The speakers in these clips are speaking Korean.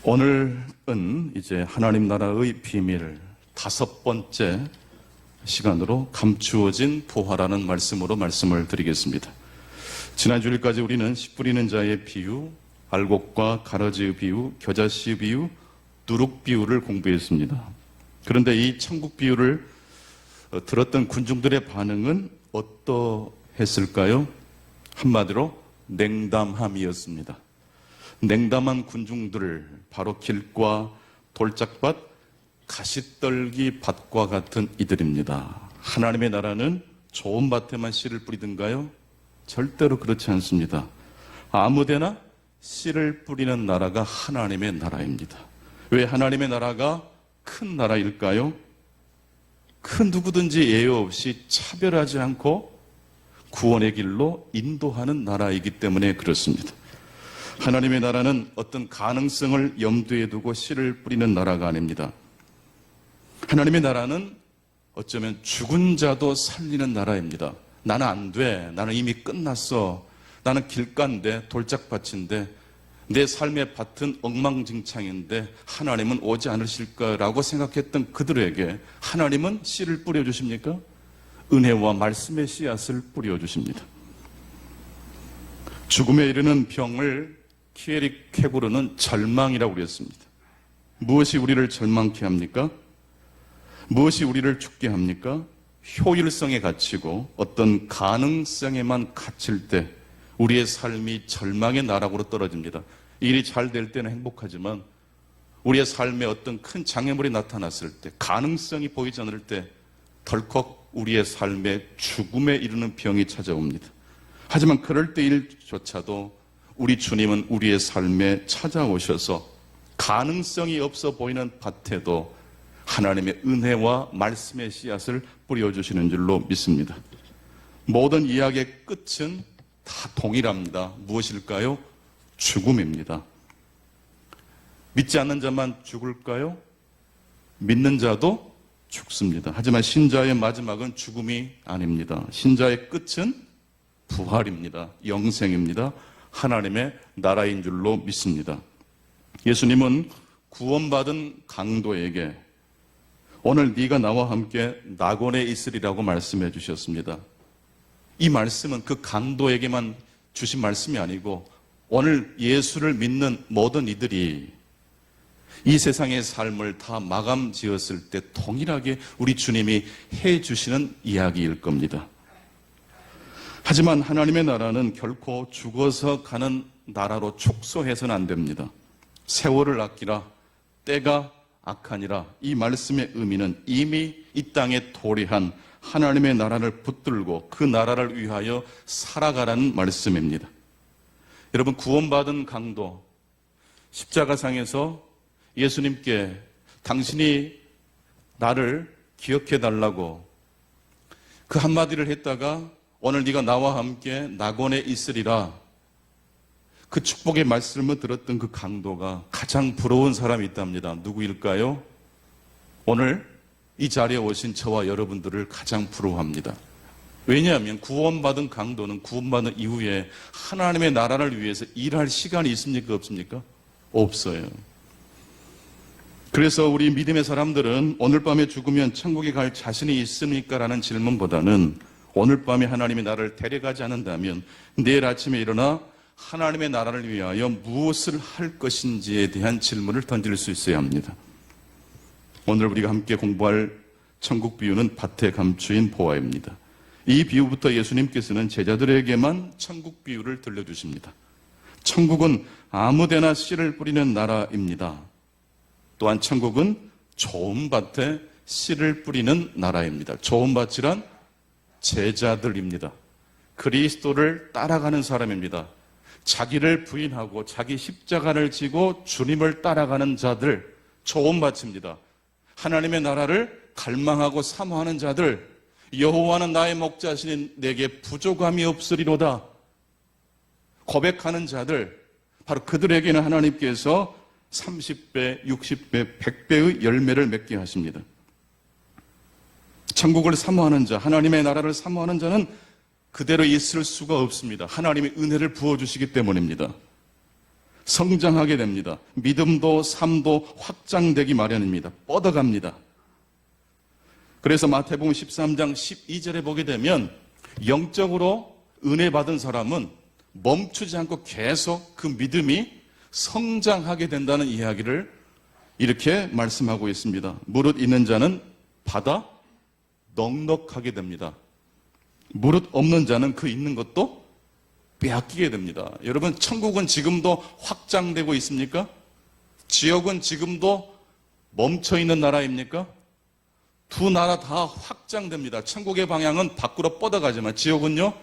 오늘은 이제 하나님 나라의 비밀 5번째 시간으로 감추어진 부활하는 말씀으로 말씀을 드리겠습니다. 지난 주일까지 우리는 씨 뿌리는 자의 비유, 알곡과 가라지의 비유, 겨자씨의 비유, 누룩 비유를 공부했습니다. 그런데 이 천국 비유를 들었던 군중들의 반응은 어떠했을까요? 한마디로 냉담함이었습니다. 냉담한 군중들, 바로 길과 돌짝밭, 가시떨기 밭과 같은 이들입니다. 하나님의 나라는 좋은 밭에만 씨를 뿌리든가요? 절대로 그렇지 않습니다. 아무데나 씨를 뿌리는 나라가 하나님의 나라입니다. 왜 하나님의 나라가 큰 나라일까요? 그 누구든지 예외 없이 차별하지 않고 구원의 길로 인도하는 나라이기 때문에 그렇습니다. 하나님의 나라는 어떤 가능성을 염두에 두고 씨를 뿌리는 나라가 아닙니다. 하나님의 나라는 어쩌면 죽은 자도 살리는 나라입니다. 나는 안 돼. 나는 이미 끝났어. 나는 길가인데, 돌짝밭인데, 내 삶의 밭은 엉망진창인데 하나님은 오지 않으실까라고 생각했던 그들에게 하나님은 씨를 뿌려주십니까? 은혜와 말씀의 씨앗을 뿌려주십니다. 죽음에 이르는 병을 키에릭 케고르는 절망이라고 그랬습니다. 무엇이 우리를 절망케 합니까? 무엇이 우리를 죽게 합니까? 효율성에 갇히고 어떤 가능성에만 갇힐 때 우리의 삶이 절망의 나락으로 떨어집니다. 일이 잘 될 때는 행복하지만 우리의 삶에 어떤 큰 장애물이 나타났을 때, 가능성이 보이지 않을 때 덜컥 우리의 삶에 죽음에 이르는 병이 찾아옵니다. 하지만 그럴 때일조차도 우리 주님은 우리의 삶에 찾아오셔서 가능성이 없어 보이는 밭에도 하나님의 은혜와 말씀의 씨앗을 뿌려주시는 줄로 믿습니다. 모든 이야기의 끝은 다 동일합니다. 무엇일까요? 죽음입니다. 믿지 않는 자만 죽을까요? 믿는 자도 죽습니다. 하지만 신자의 마지막은 죽음이 아닙니다. 신자의 끝은 부활입니다. 영생입니다. 하나님의 나라인 줄로 믿습니다. 예수님은 구원받은 강도에게 오늘 네가 나와 함께 낙원에 있으리라고 말씀해 주셨습니다. 이 말씀은 그 강도에게만 주신 말씀이 아니고 오늘 예수를 믿는 모든 이들이 이 세상의 삶을 다 마감 지었을 때 동일하게 우리 주님이 해 주시는 이야기일 겁니다. 하지만 하나님의 나라는 결코 죽어서 가는 나라로 축소해서는 안 됩니다. 세월을 아끼라 때가 악하니라, 이 말씀의 의미는 이미 이 땅에 도래한 하나님의 나라를 붙들고 그 나라를 위하여 살아가라는 말씀입니다. 여러분, 구원받은 강도, 십자가상에서 예수님께 당신이 나를 기억해 달라고 그 한마디를 했다가 오늘 네가 나와 함께 낙원에 있으리라, 그 축복의 말씀을 들었던 그 강도가 가장 부러운 사람이 있답니다. 누구일까요? 오늘 이 자리에 오신 저와 여러분들을 가장 부러워합니다. 왜냐하면 구원받은 강도는 구원받은 이후에 하나님의 나라를 위해서 일할 시간이 있습니까? 없습니까? 없어요. 그래서 우리 믿음의 사람들은 오늘 밤에 죽으면 천국에 갈 자신이 있습니까? 라는 질문보다는 오늘 밤에 하나님이 나를 데려가지 않는다면 내일 아침에 일어나 하나님의 나라를 위하여 무엇을 할 것인지에 대한 질문을 던질 수 있어야 합니다. 오늘 우리가 함께 공부할 천국 비유는 밭에 감추인 보화입니다. 이 비유부터 예수님께서는 제자들에게만 천국 비유를 들려주십니다. 천국은 아무데나 씨를 뿌리는 나라입니다. 또한 천국은 좋은 밭에 씨를 뿌리는 나라입니다. 좋은 밭이란 제자들입니다. 그리스도를 따라가는 사람입니다. 자기를 부인하고 자기 십자가를 지고 주님을 따라가는 자들, 좋은 밭입니다. 하나님의 나라를 갈망하고 사모하는 자들, 여호와는 나의 목자시니 내게 부족함이 없으리로다 고백하는 자들, 바로 그들에게는 하나님께서 30배, 60배, 100배의 열매를 맺게 하십니다. 천국을 사모하는 자, 하나님의 나라를 사모하는 자는 그대로 있을 수가 없습니다. 하나님의 은혜를 부어주시기 때문입니다. 성장하게 됩니다. 믿음도 삶도 확장되기 마련입니다. 뻗어갑니다. 그래서 마태복음 13장 12절에 보게 되면 영적으로 은혜 받은 사람은 멈추지 않고 계속 그 믿음이 성장하게 된다는 이야기를 이렇게 말씀하고 있습니다. 무릇 있는 자는 받아 넉넉하게 됩니다. 무릇 없는 자는 그 있는 것도 빼앗기게 됩니다. 여러분, 천국은 지금도 확장되고 있습니까? 지옥은 지금도 멈춰있는 나라입니까? 두 나라 다 확장됩니다. 천국의 방향은 밖으로 뻗어가지만 지옥은요,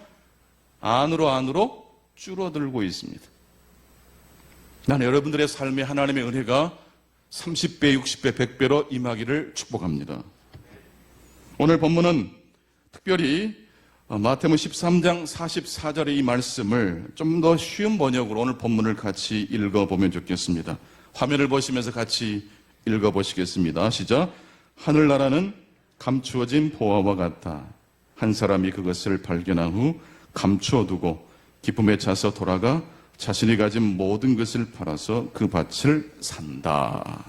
안으로 줄어들고 있습니다. 나는 여러분들의 삶에 하나님의 은혜가 30배, 60배, 100배로 임하기를 축복합니다. 오늘 본문은 특별히 마태복음 13장 44절의 이 말씀을 좀 더 쉬운 번역으로 오늘 본문을 같이 읽어보면 좋겠습니다. 화면을 보시면서 같이 읽어보시겠습니다. 시작. 하늘나라는 감추어진 보화와 같다. 한 사람이 그것을 발견한 후 감추어두고 기쁨에 차서 돌아가 자신이 가진 모든 것을 팔아서 그 밭을 산다.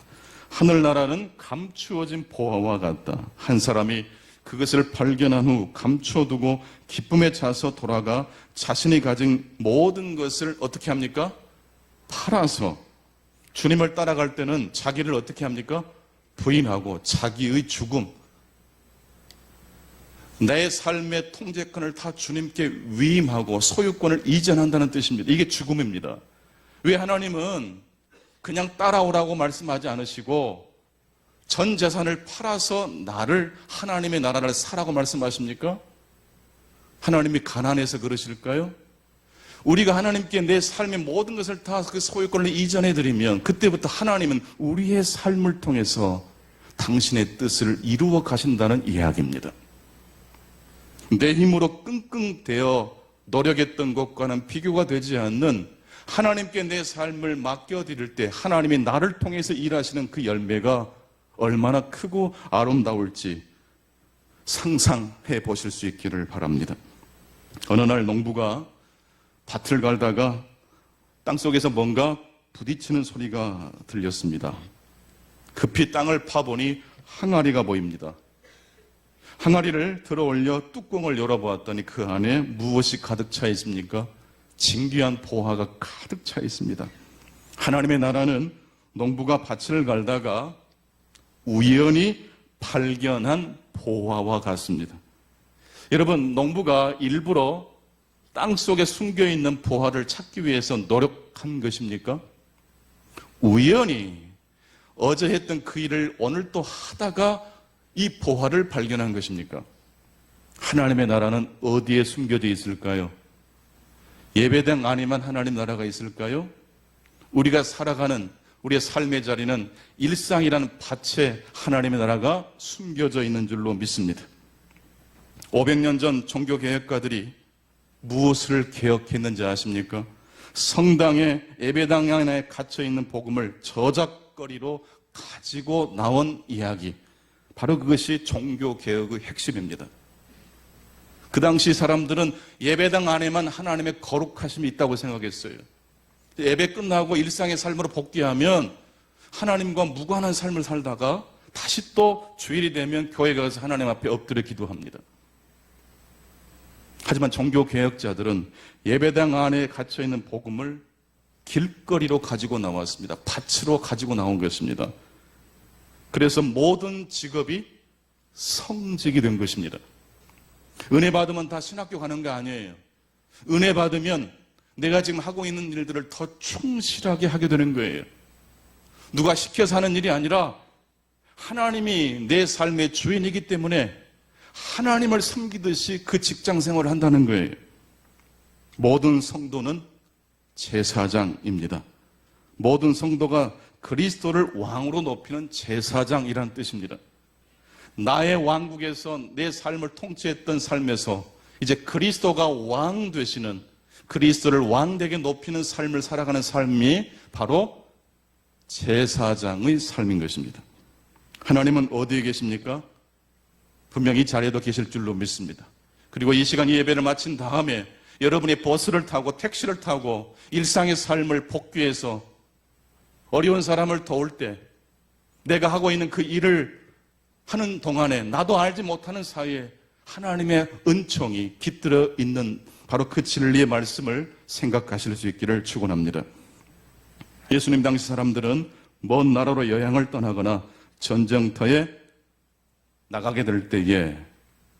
하늘나라는 감추어진 보화와 같다. 한 사람이 그것을 발견한 후 감춰두고 기쁨에 차서 돌아가 자신이 가진 모든 것을 어떻게 합니까? 팔아서. 주님을 따라갈 때는 자기를 어떻게 합니까? 부인하고 자기의 죽음, 내 삶의 통제권을 다 주님께 위임하고 소유권을 이전한다는 뜻입니다. 이게 죽음입니다. 왜 하나님은 그냥 따라오라고 말씀하지 않으시고 전 재산을 팔아서 나를, 하나님의 나라를 사라고 말씀하십니까? 하나님이 가난해서 그러실까요? 우리가 하나님께 내 삶의 모든 것을 다 그 소유권을 이전해드리면 그때부터 하나님은 우리의 삶을 통해서 당신의 뜻을 이루어 가신다는 이야기입니다. 내 힘으로 끙끙대어 노력했던 것과는 비교가 되지 않는 하나님께 내 삶을 맡겨드릴 때 하나님이 나를 통해서 일하시는 그 열매가 얼마나 크고 아름다울지 상상해 보실 수 있기를 바랍니다. 어느 날 농부가 밭을 갈다가 땅속에서 뭔가 부딪히는 소리가 들렸습니다. 급히 땅을 파보니 항아리가 보입니다. 항아리를 들어 올려 뚜껑을 열어보았더니 그 안에 무엇이 가득 차 있습니까? 진귀한 보화가 가득 차 있습니다. 하나님의 나라는 농부가 밭을 갈다가 우연히 발견한 보화와 같습니다. 여러분, 농부가 일부러 땅속에 숨겨있는 보화를 찾기 위해서 노력한 것입니까? 우연히 어제 했던 그 일을 오늘 또 하다가 이 보화를 발견한 것입니까? 하나님의 나라는 어디에 숨겨져 있을까요? 예배당 안에만 하나님 나라가 있을까요? 우리가 살아가는 우리의 삶의 자리는 일상이라는 밭에 하나님의 나라가 숨겨져 있는 줄로 믿습니다. 500년 전 종교개혁가들이 무엇을 개혁했는지 아십니까? 성당에 예배당 안에 갇혀있는 복음을 저작거리로 가지고 나온 이야기, 바로 그것이 종교개혁의 핵심입니다. 그 당시 사람들은 예배당 안에만 하나님의 거룩하심이 있다고 생각했어요. 예배 끝나고 일상의 삶으로 복귀하면 하나님과 무관한 삶을 살다가 다시 또 주일이 되면 교회 가서 하나님 앞에 엎드려 기도합니다. 하지만 종교개혁자들은 예배당 안에 갇혀있는 복음을 길거리로 가지고 나왔습니다. 밭으로 가지고 나온 것입니다. 그래서 모든 직업이 성직이 된 것입니다. 은혜 받으면 다 신학교 가는 거 아니에요. 은혜 받으면 내가 지금 하고 있는 일들을 더 충실하게 하게 되는 거예요. 누가 시켜서 하는 일이 아니라 하나님이 내 삶의 주인이기 때문에 하나님을 섬기듯이 그 직장 생활을 한다는 거예요. 모든 성도는 제사장입니다. 모든 성도가 그리스도를 왕으로 높이는 제사장이라는 뜻입니다. 나의 왕국에서 내 삶을 통치했던 삶에서 이제 그리스도가 왕 되시는, 그리스도를 왕되게 높이는 삶을 살아가는 삶이 바로 제사장의 삶인 것입니다. 하나님은 어디에 계십니까? 분명히 이 자리에도 계실 줄로 믿습니다. 그리고 이 시간 이 예배를 마친 다음에 여러분이 버스를 타고 택시를 타고 일상의 삶을 복귀해서 어려운 사람을 도울 때 내가 하고 있는 그 일을 하는 동안에 나도 알지 못하는 사이에 하나님의 은총이 깃들어 있는 바로 그 진리의 말씀을 생각하실 수 있기를 축원합니다. 예수님 당시 사람들은 먼 나라로 여행을 떠나거나 전쟁터에 나가게 될 때에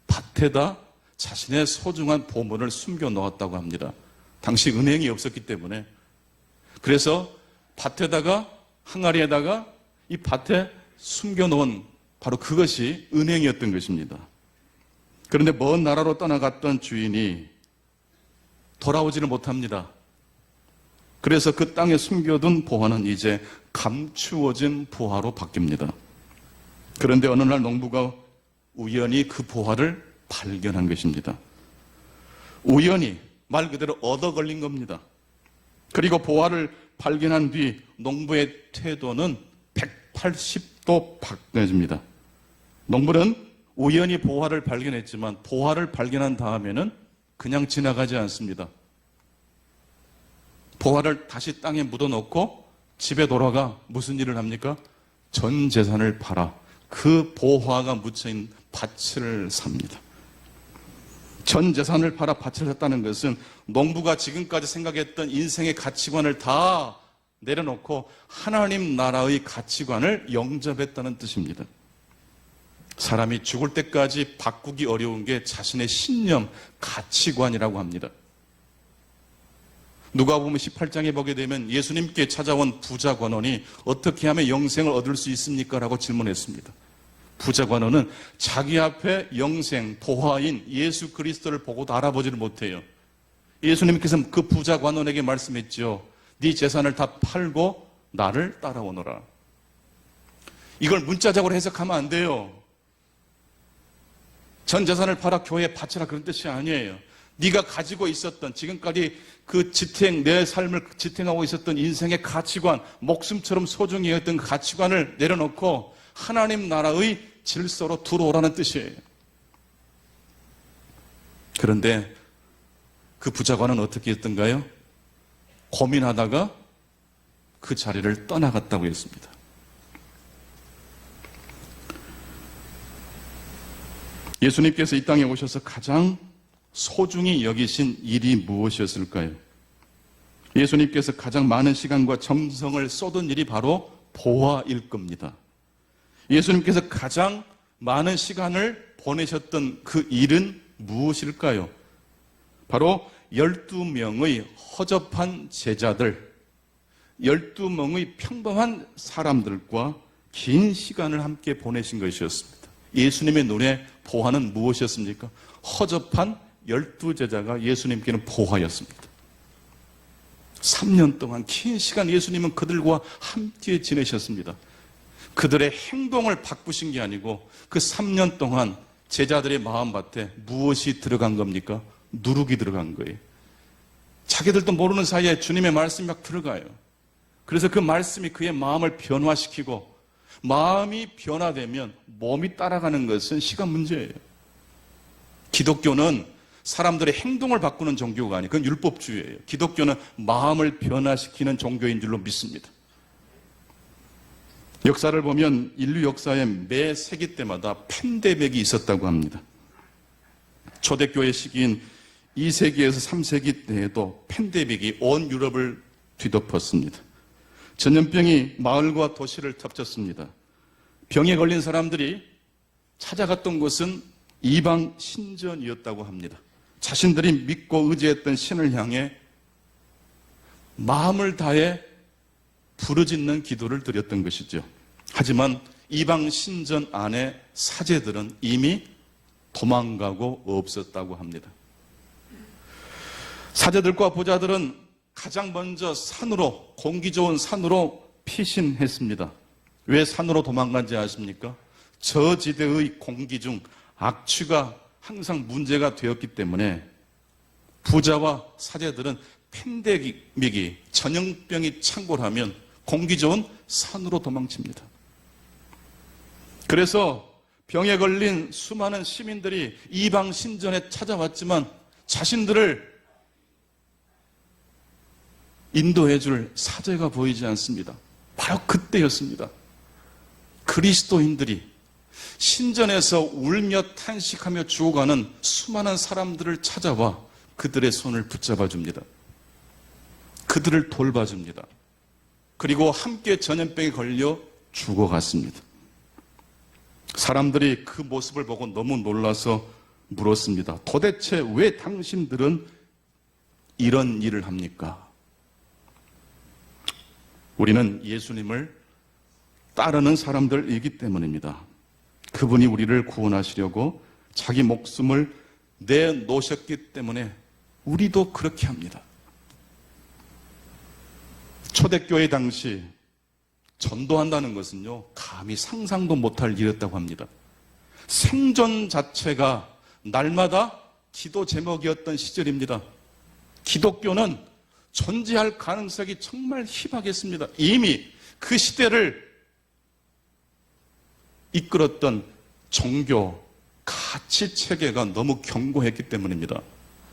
밭에다 자신의 소중한 보물을 숨겨 놓았다고 합니다. 당시 은행이 없었기 때문에. 그래서 밭에다가, 항아리에다가 이 밭에 숨겨 놓은 바로 그것이 은행이었던 것입니다. 그런데 먼 나라로 떠나갔던 주인이 돌아오지를 못합니다. 그래서 그 땅에 숨겨둔 보화는 이제 감추어진 보화로 바뀝니다. 그런데 어느 날 농부가 우연히 그 보화를 발견한 것입니다. 우연히, 말 그대로 얻어 걸린 겁니다. 그리고 보화를 발견한 뒤 농부의 태도는 180도 바뀌어집니다. 농부는 우연히 보화를 발견했지만 보화를 발견한 다음에는 그냥 지나가지 않습니다. 보화를 다시 땅에 묻어놓고 집에 돌아가 무슨 일을 합니까? 전 재산을 팔아 그 보화가 묻혀있는 밭을 삽니다. 전 재산을 팔아 밭을 샀다는 것은 농부가 지금까지 생각했던 인생의 가치관을 다 내려놓고 하나님 나라의 가치관을 영접했다는 뜻입니다. 사람이 죽을 때까지 바꾸기 어려운 게 자신의 신념, 가치관이라고 합니다. 누가복음 18장에 보게 되면 예수님께 찾아온 부자 관원이 어떻게 하면 영생을 얻을 수 있습니까? 라고 질문했습니다. 부자 관원은 자기 앞에 영생, 보화인 예수 그리스도를 보고도 알아보지를 못해요. 예수님께서 그 부자 관원에게 말씀했죠. 네 재산을 다 팔고 나를 따라오너라. 이걸 문자적으로 해석하면 안 돼요. 전 재산을 팔아 교회에 바치라 그런 뜻이 아니에요. 네가 가지고 있었던 지금까지 그 내 삶을 지탱하고 있었던 인생의 가치관, 목숨처럼 소중히 여겼던 그 가치관을 내려놓고 하나님 나라의 질서로 들어오라는 뜻이에요. 그런데 그 부자관은 어떻게 했던가요? 고민하다가 그 자리를 떠나갔다고 했습니다. 예수님께서 이 땅에 오셔서 가장 소중히 여기신 일이 무엇이었을까요? 예수님께서 가장 많은 시간과 정성을 쏟은 일이 바로 보화일 겁니다. 예수님께서 가장 많은 시간을 보내셨던 그 일은 무엇일까요? 바로 12명의 허접한 제자들, 12명의 평범한 사람들과 긴 시간을 함께 보내신 것이었습니다. 예수님의 눈에 보화는 무엇이었습니까? 허접한 12제자가 예수님께는 보화였습니다. 3년 동안 긴 시간 예수님은 그들과 함께 지내셨습니다. 그들의 행동을 바꾸신 게 아니고 그 3년 동안 제자들의 마음밭에 무엇이 들어간 겁니까? 누룩이 들어간 거예요. 자기들도 모르는 사이에 주님의 말씀이 막 들어가요. 그래서 그 말씀이 그의 마음을 변화시키고 마음이 변화되면 몸이 따라가는 것은 시간 문제예요. 기독교는 사람들의 행동을 바꾸는 종교가 아니에요. 그건 율법주의예요. 기독교는 마음을 변화시키는 종교인 줄로 믿습니다. 역사를 보면 인류 역사의 매 세기 때마다 팬데믹이 있었다고 합니다. 초대교회 시기인 2세기에서 3세기 때에도 팬데믹이 온 유럽을 뒤덮었습니다. 전염병이 마을과 도시를 덮쳤습니다. 병에 걸린 사람들이 찾아갔던 곳은 이방 신전이었다고 합니다. 자신들이 믿고 의지했던 신을 향해 마음을 다해 부르짖는 기도를 드렸던 것이죠. 하지만 이방 신전 안에 사제들은 이미 도망가고 없었다고 합니다. 사제들과 부자들은 가장 먼저 산으로, 공기 좋은 산으로 피신했습니다. 왜 산으로 도망간지 아십니까? 저지대의 공기 중 악취가 항상 문제가 되었기 때문에 부자와 사제들은 팬데믹이, 전염병이 창궐하면 공기 좋은 산으로 도망칩니다. 그래서 병에 걸린 수많은 시민들이 이방 신전에 찾아왔지만 자신들을 인도해 줄 사제가 보이지 않습니다. 바로 그때였습니다. 그리스도인들이 신전에서 울며 탄식하며 죽어가는 수많은 사람들을 찾아와 그들의 손을 붙잡아 줍니다. 그들을 돌봐줍니다. 그리고 함께 전염병에 걸려 죽어갔습니다. 사람들이 그 모습을 보고 너무 놀라서 물었습니다. 도대체 왜 당신들은 이런 일을 합니까? 우리는 예수님을 따르는 사람들이기 때문입니다. 그분이 우리를 구원하시려고 자기 목숨을 내놓으셨기 때문에 우리도 그렇게 합니다. 초대교회 당시 전도한다는 것은요, 감히 상상도 못할 일이었다고 합니다. 생존 자체가 날마다 기도 제목이었던 시절입니다. 기독교는 존재할 가능성이 정말 희박했습니다. 이미 그 시대를 이끌었던 종교, 가치 체계가 너무 견고했기 때문입니다.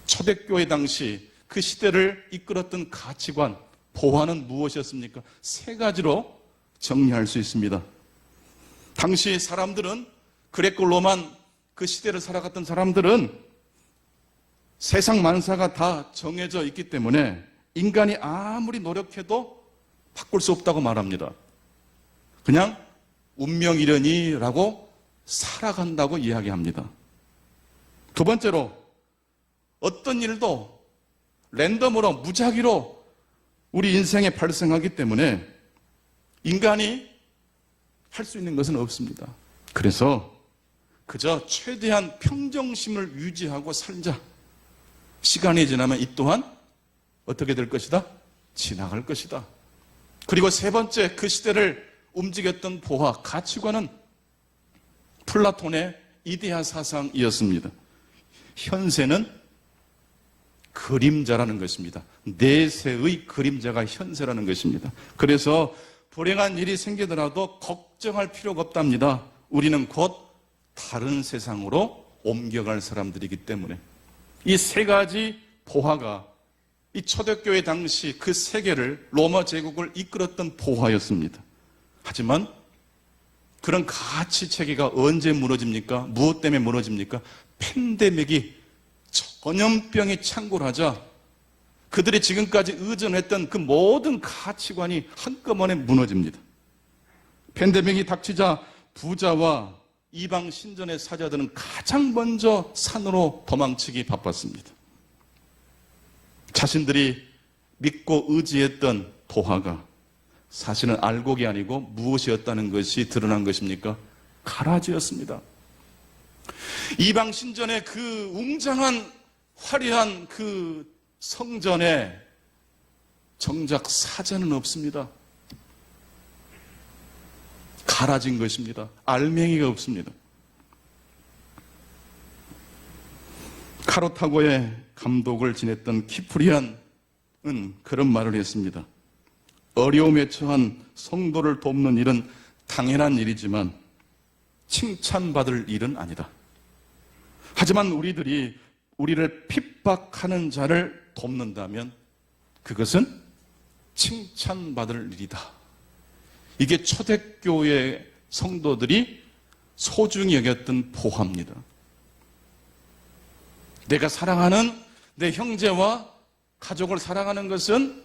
초대교회 당시 그 시대를 이끌었던 가치관, 보화는 무엇이었습니까? 세 가지로 정리할 수 있습니다. 당시 사람들은, 그레코 로만 그 시대를 살아갔던 사람들은 세상 만사가 다 정해져 있기 때문에 인간이 아무리 노력해도 바꿀 수 없다고 말합니다. 그냥 운명이려니라고 살아간다고 이야기합니다. 두 번째로, 어떤 일도 랜덤으로 무작위로 우리 인생에 발생하기 때문에 인간이 할 수 있는 것은 없습니다. 그래서 그저 최대한 평정심을 유지하고 살자. 시간이 지나면 이 또한 어떻게 될 것이다? 지나갈 것이다. 그리고 세 번째, 그 시대를 움직였던 보화, 가치관은 플라톤의 이데아 사상이었습니다. 현세는 그림자라는 것입니다. 내세의 그림자가 현세라는 것입니다. 그래서 불행한 일이 생기더라도 걱정할 필요가 없답니다. 우리는 곧 다른 세상으로 옮겨갈 사람들이기 때문에. 이 세 가지 보화가 이 초대교회 당시 그 세계를, 로마 제국을 이끌었던 보화였습니다. 하지만 그런 가치 체계가 언제 무너집니까? 무엇 때문에 무너집니까? 팬데믹이, 전염병이 창궐하자 그들이 지금까지 의존했던 그 모든 가치관이 한꺼번에 무너집니다. 팬데믹이 닥치자 부자와 이방 신전의 사자들은 가장 먼저 산으로 도망치기 바빴습니다. 자신들이 믿고 의지했던 보화가 사실은 알곡이 아니고 무엇이었다는 것이 드러난 것입니까? 가라지였습니다. 이방 신전의 그 웅장한 화려한 그 성전에 정작 사자는 없습니다. 가라진 것입니다. 알맹이가 없습니다. 카르타고의 감독을 지냈던 키프리안은 그런 말을 했습니다. 어려움에 처한 성도를 돕는 일은 당연한 일이지만 칭찬받을 일은 아니다. 하지만 우리를 핍박하는 자를 돕는다면 그것은 칭찬받을 일이다. 이게 초대교회 성도들이 소중히 여겼던 보화입니다. 내가 사랑하는 내 형제와 가족을 사랑하는 것은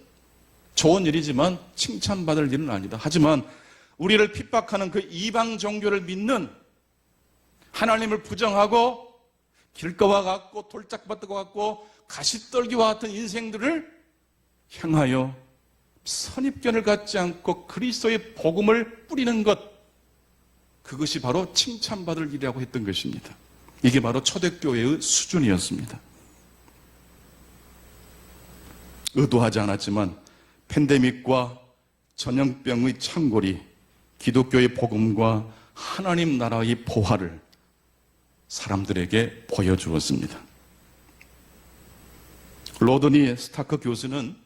좋은 일이지만 칭찬받을 일은 아니다. 하지만 우리를 핍박하는 그 이방 종교를 믿는, 하나님을 부정하고 길거와 같고 돌짝밭과 같고 가시떨기와 같은 인생들을 향하여 선입견을 갖지 않고 그리스도의 복음을 뿌리는 것, 그것이 바로 칭찬받을 일이라고 했던 것입니다. 이게 바로 초대교회의 수준이었습니다. 의도하지 않았지만 팬데믹과 전염병의 창궐이 기독교의 복음과 하나님 나라의 보화를 사람들에게 보여주었습니다. 로드니 스타크 교수는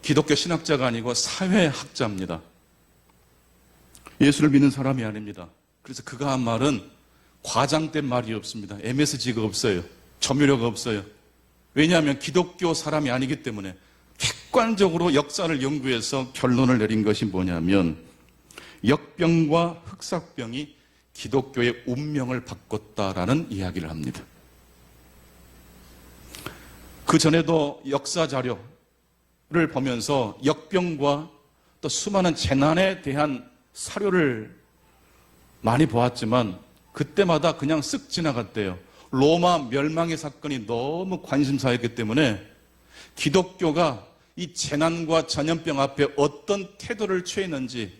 기독교 신학자가 아니고 사회학자입니다. 예수를 믿는 사람이 아닙니다. 그래서 그가 한 말은 과장된 말이 없습니다. MSG가 없어요. 조미료가 없어요. 왜냐하면 기독교 사람이 아니기 때문에 객관적으로 역사를 연구해서 결론을 내린 것이 뭐냐면 역병과 흑사병이 기독교의 운명을 바꿨다라는 이야기를 합니다. 그 전에도 역사 자료를 보면서 역병과 또 수많은 재난에 대한 사료를 많이 보았지만 그때마다 그냥 쓱 지나갔대요. 로마 멸망의 사건이 너무 관심사였기 때문에 기독교가 이 재난과 전염병 앞에 어떤 태도를 취했는지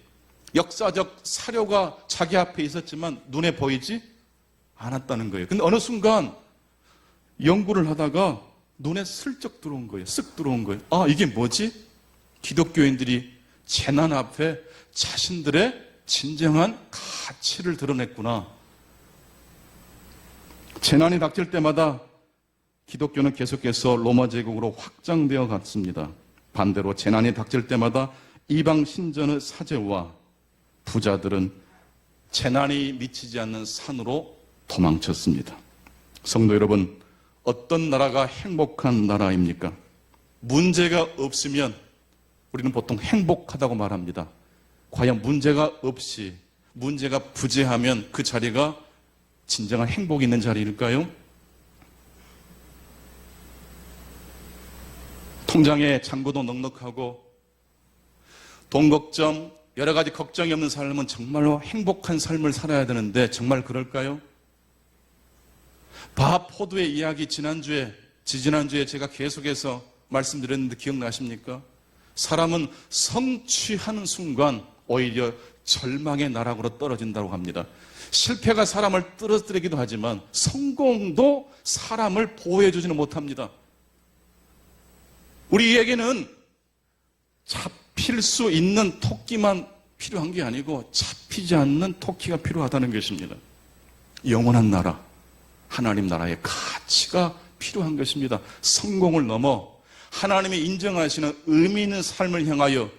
역사적 사료가 자기 앞에 있었지만 눈에 보이지 않았다는 거예요. 근데 어느 순간 연구를 하다가 눈에 슬쩍 들어온 거예요. 쓱 들어온 거예요. 아, 이게 뭐지? 기독교인들이 재난 앞에 자신들의 진정한 가치를 드러냈구나. 재난이 닥칠 때마다 기독교는 계속해서 로마 제국으로 확장되어 갔습니다. 반대로 재난이 닥칠 때마다 이방 신전의 사제와 부자들은 재난이 미치지 않는 산으로 도망쳤습니다. 성도 여러분, 어떤 나라가 행복한 나라입니까? 문제가 없으면 우리는 보통 행복하다고 말합니다. 과연 문제가 없이 문제가 부재하면 그 자리가 진정한 행복이 있는 자리일까요? 통장에 잔고도 넉넉하고 돈 걱정, 여러 가지 걱정이 없는 삶은 정말로 행복한 삶을 살아야 되는데 정말 그럴까요? 바포도의 이야기 지지난주에 제가 계속해서 말씀드렸는데 기억나십니까? 사람은 성취하는 순간 오히려 절망의 나락으로 떨어진다고 합니다. 실패가 사람을 떨어뜨리기도 하지만 성공도 사람을 보호해주지는 못합니다. 우리에게는 잡힐 수 있는 토끼만 필요한 게 아니고 잡히지 않는 토끼가 필요하다는 것입니다. 영원한 나라, 하나님 나라의 가치가 필요한 것입니다. 성공을 넘어 하나님이 인정하시는 의미 있는 삶을 향하여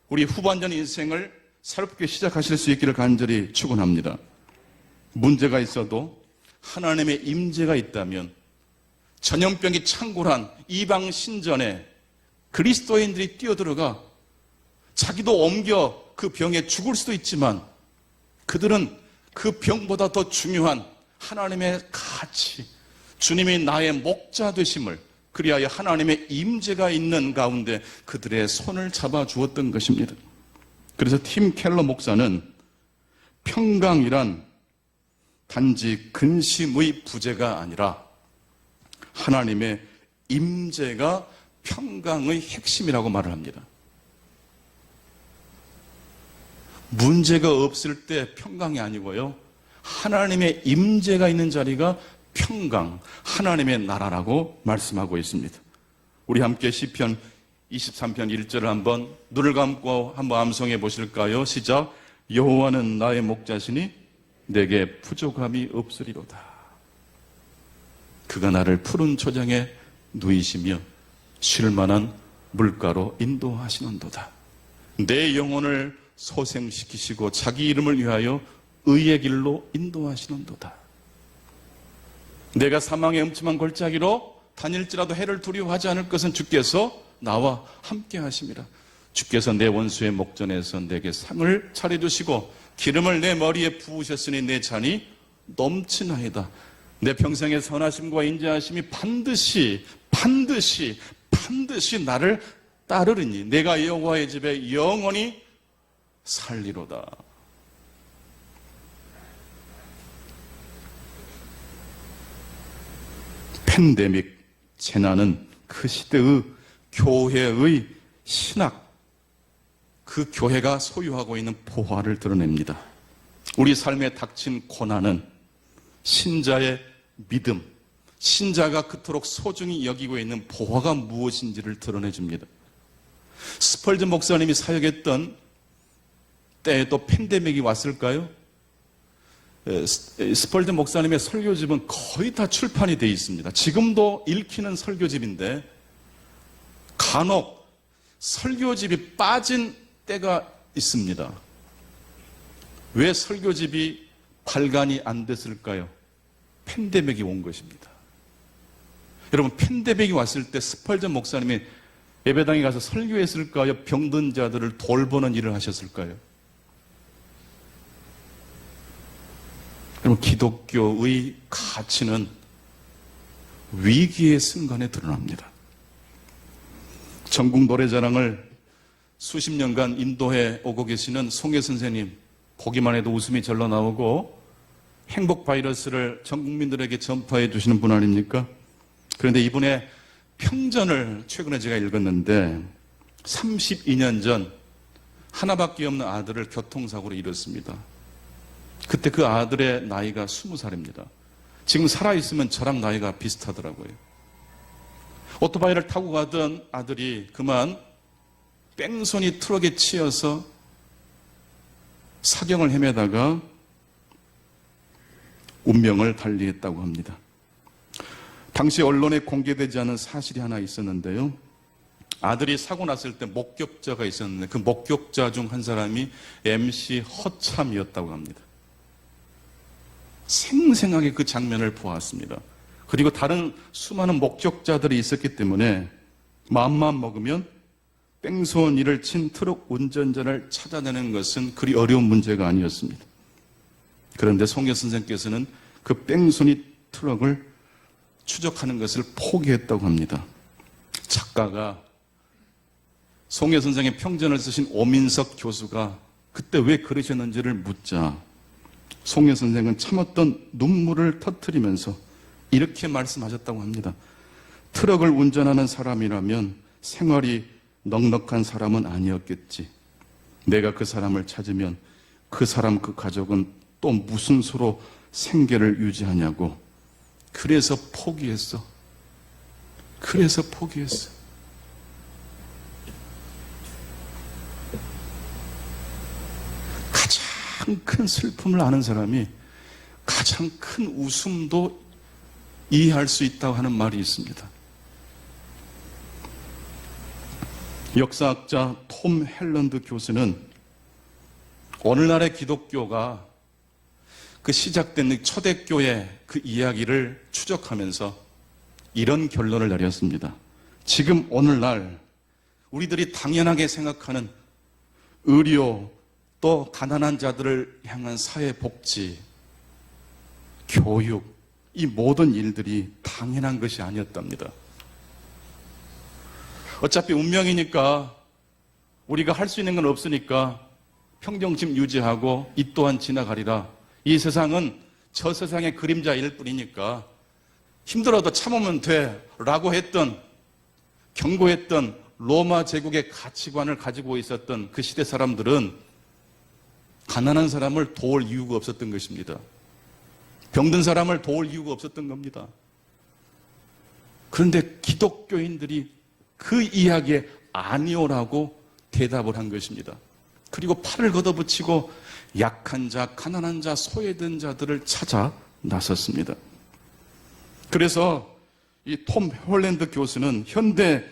우리 후반전 인생을 새롭게 시작하실 수 있기를 간절히 축원합니다. 문제가 있어도 하나님의 임재가 있다면 전염병이 창궐한 이방 신전에 그리스도인들이 뛰어들어가 자기도 옮겨 그 병에 죽을 수도 있지만 그들은 그 병보다 더 중요한 하나님의 가치, 주님이 나의 목자 되심을, 그리하여 하나님의 임재가 있는 가운데 그들의 손을 잡아 주었던 것입니다. 그래서 팀 켈러 목사는 평강이란 단지 근심의 부재가 아니라 하나님의 임재가 평강의 핵심이라고 말을 합니다. 문제가 없을 때 평강이 아니고요, 하나님의 임재가 있는 자리가 평강, 하나님의 나라라고 말씀하고 있습니다. 우리 함께 시편 23편 1절을 한번 눈을 감고 한번 암송해 보실까요? 시작. 여호와는 나의 목자시니 내게 부족함이 없으리로다. 그가 나를 푸른 초장에 누이시며 쉴 만한 물가로 인도하시는도다. 내 영혼을 소생시키시고 자기 이름을 위하여 의의 길로 인도하시는도다. 내가 사망의 음침한 골짜기로 다닐지라도 해를 두려워하지 않을 것은 주께서 나와 함께 하심이라. 주께서 내 원수의 목전에서 내게 상을 차려주시고 기름을 내 머리에 부으셨으니 내 잔이 넘치나이다. 내 평생의 선하심과 인자하심이 반드시 나를 따르리니 내가 여호와의 집에 영원히 살리로다. 팬데믹 재난은 그 시대의 교회의 신학, 그 교회가 소유하고 있는 보화를 드러냅니다. 우리 삶에 닥친 고난은 신자의 믿음, 신자가 그토록 소중히 여기고 있는 보화가 무엇인지를 드러내줍니다. 스펄전 목사님이 사역했던 때에도 팬데믹이 왔을까요? 스펄전 목사님의 설교집은 거의 다 출판이 되어 있습니다. 지금도 읽히는 설교집인데 간혹 설교집이 빠진 때가 있습니다. 왜 설교집이 발간이 안 됐을까요? 팬데믹이 온 것입니다. 여러분, 팬데믹이 왔을 때 스펄전 목사님이 예배당에 가서 설교했을까요? 병든 자들을 돌보는 일을 하셨을까요? 그럼 기독교의 가치는 위기의 순간에 드러납니다. 전국 노래자랑을 수십 년간 인도해 오고 계시는 송혜 선생님, 보기만 해도 웃음이 절로 나오고 행복 바이러스를 전 국민들에게 전파해 주시는 분 아닙니까? 그런데 이분의 평전을 최근에 제가 읽었는데 32년 전 하나밖에 없는 아들을 교통사고로 잃었습니다. 그때 그 아들의 나이가 20살입니다. 지금 살아있으면 저랑 나이가 비슷하더라고요. 오토바이를 타고 가던 아들이 그만 뺑소니 트럭에 치여서 사경을 헤매다가 운명을 달리했다고 합니다. 당시 언론에 공개되지 않은 사실이 하나 있었는데요. 아들이 사고 났을 때 목격자가 있었는데 그 목격자 중 한 사람이 MC 허참이었다고 합니다. 생생하게 그 장면을 보았습니다. 그리고 다른 수많은 목격자들이 있었기 때문에 마음만 먹으면 뺑소니를 친 트럭 운전자를 찾아내는 것은 그리 어려운 문제가 아니었습니다. 그런데 송혜 선생께서는 그 뺑소니 트럭을 추적하는 것을 포기했다고 합니다. 작가가 송혜 선생의 평전을 쓰신 오민석 교수가 그때 왜 그러셨는지를 묻자 송혜 선생은 참았던 눈물을 터뜨리면서 이렇게 말씀하셨다고 합니다. 트럭을 운전하는 사람이라면 생활이 넉넉한 사람은 아니었겠지. 내가 그 사람을 찾으면 그 사람 그 가족은 또 무슨 수로 생계를 유지하냐고. 그래서 포기했어. 그래서 포기했어. 가장 큰 슬픔을 아는 사람이 가장 큰 웃음도 이해할 수 있다고 하는 말이 있습니다. 역사학자 톰 헬런드 교수는 오늘날의 기독교가 그 시작된 초대교회 그 이야기를 추적하면서 이런 결론을 내렸습니다. 지금 오늘날 우리들이 당연하게 생각하는 의료, 또 가난한 자들을 향한 사회복지, 교육, 이 모든 일들이 당연한 것이 아니었답니다. 어차피 운명이니까 우리가 할 수 있는 건 없으니까 평정심 유지하고 이 또한 지나가리라. 이 세상은 저 세상의 그림자일 뿐이니까 힘들어도 참으면 돼 라고 했던, 경고했던 로마 제국의 가치관을 가지고 있었던 그 시대 사람들은 가난한 사람을 도울 이유가 없었던 것입니다. 병든 사람을 도울 이유가 없었던 겁니다. 그런데 기독교인들이 그 이야기에 아니오라고 대답을 한 것입니다. 그리고 팔을 걷어붙이고 약한 자, 가난한 자, 소외된 자들을 찾아 나섰습니다. 그래서 이 톰 홀랜드 교수는 현대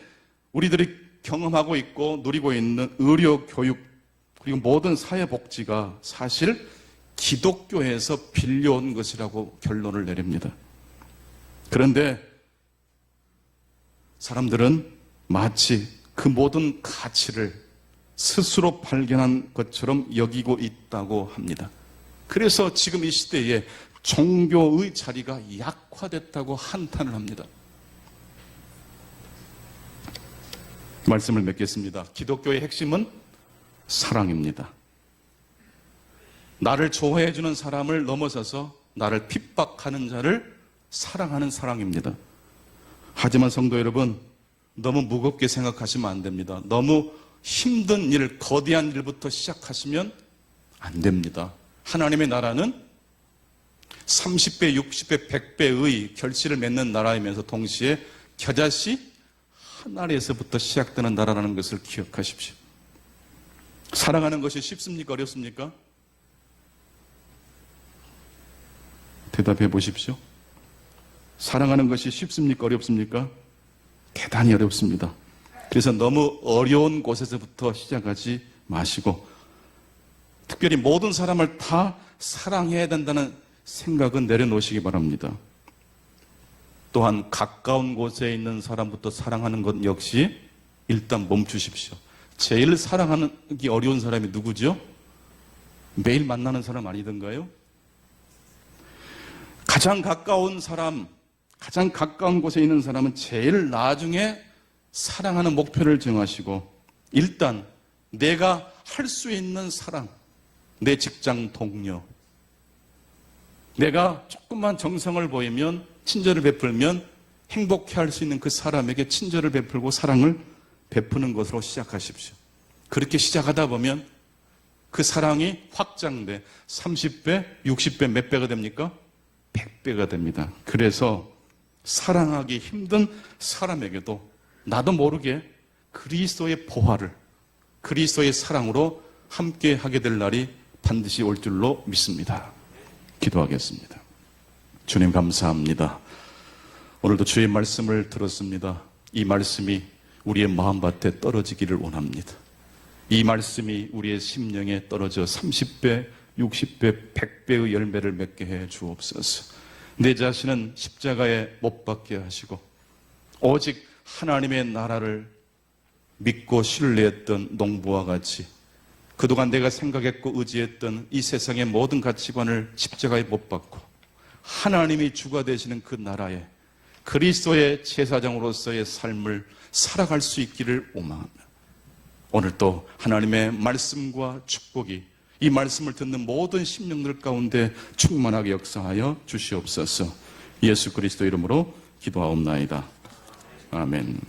우리들이 경험하고 있고 누리고 있는 의료, 교육, 그리고 모든 사회복지가 사실 기독교에서 빌려온 것이라고 결론을 내립니다. 그런데 사람들은 마치 그 모든 가치를 스스로 발견한 것처럼 여기고 있다고 합니다. 그래서 지금 이 시대에 종교의 자리가 약화됐다고 한탄을 합니다. 말씀을 맺겠습니다. 기독교의 핵심은 사랑입니다. 나를 좋아해 주는 사람을 넘어서서 나를 핍박하는 자를 사랑하는 사랑입니다. 하지만 성도 여러분, 너무 무겁게 생각하시면 안 됩니다. 너무 힘든 일, 거대한 일부터 시작하시면 안 됩니다. 하나님의 나라는 30배, 60배, 100배의 결실을 맺는 나라이면서 동시에 겨자씨 한 알에서부터 시작되는 나라라는 것을 기억하십시오. 사랑하는 것이 쉽습니까? 어렵습니까? 대답해 보십시오. 사랑하는 것이 쉽습니까? 어렵습니까? 대단히 어렵습니다. 그래서 너무 어려운 곳에서부터 시작하지 마시고 특별히 모든 사람을 다 사랑해야 된다는 생각은 내려놓으시기 바랍니다. 또한 가까운 곳에 있는 사람부터 사랑하는 것 역시 일단 멈추십시오. 제일 사랑하기 어려운 사람이 누구죠? 매일 만나는 사람 아니던가요? 가장 가까운 사람, 가장 가까운 곳에 있는 사람은 제일 나중에 사랑하는 목표를 정하시고 일단 내가 할 수 있는 사랑, 내 직장 동료, 내가 조금만 정성을 보이면 친절을 베풀면 행복해할 수 있는 그 사람에게 친절을 베풀고 사랑을 베푸는 것으로 시작하십시오. 그렇게 시작하다 보면 그 사랑이 확장돼 30배, 60배 몇 배가 됩니까? 100배가 됩니다. 그래서 사랑하기 힘든 사람에게도 나도 모르게 그리스도의 보화를 그리스도의 사랑으로 함께 하게 될 날이 반드시 올 줄로 믿습니다. 기도하겠습니다. 주님 감사합니다. 오늘도 주의 말씀을 들었습니다. 이 말씀이 우리의 마음밭에 떨어지기를 원합니다. 이 말씀이 우리의 심령에 떨어져 30배, 60배, 100배의 열매를 맺게 해 주옵소서. 내 자신은 십자가에 못 박게 하시고 오직 하나님의 나라를 믿고 신뢰했던 농부와 같이 그동안 내가 생각했고 의지했던 이 세상의 모든 가치관을 십자가에 못 박고 하나님이 주가 되시는 그 나라에 그리스도의 제사장으로서의 삶을 살아갈 수 있기를 오망하며 오늘 또 하나님의 말씀과 축복이 이 말씀을 듣는 모든 심령들 가운데 충만하게 역사하여 주시옵소서. 예수 그리스도 이름으로 기도하옵나이다. 아멘.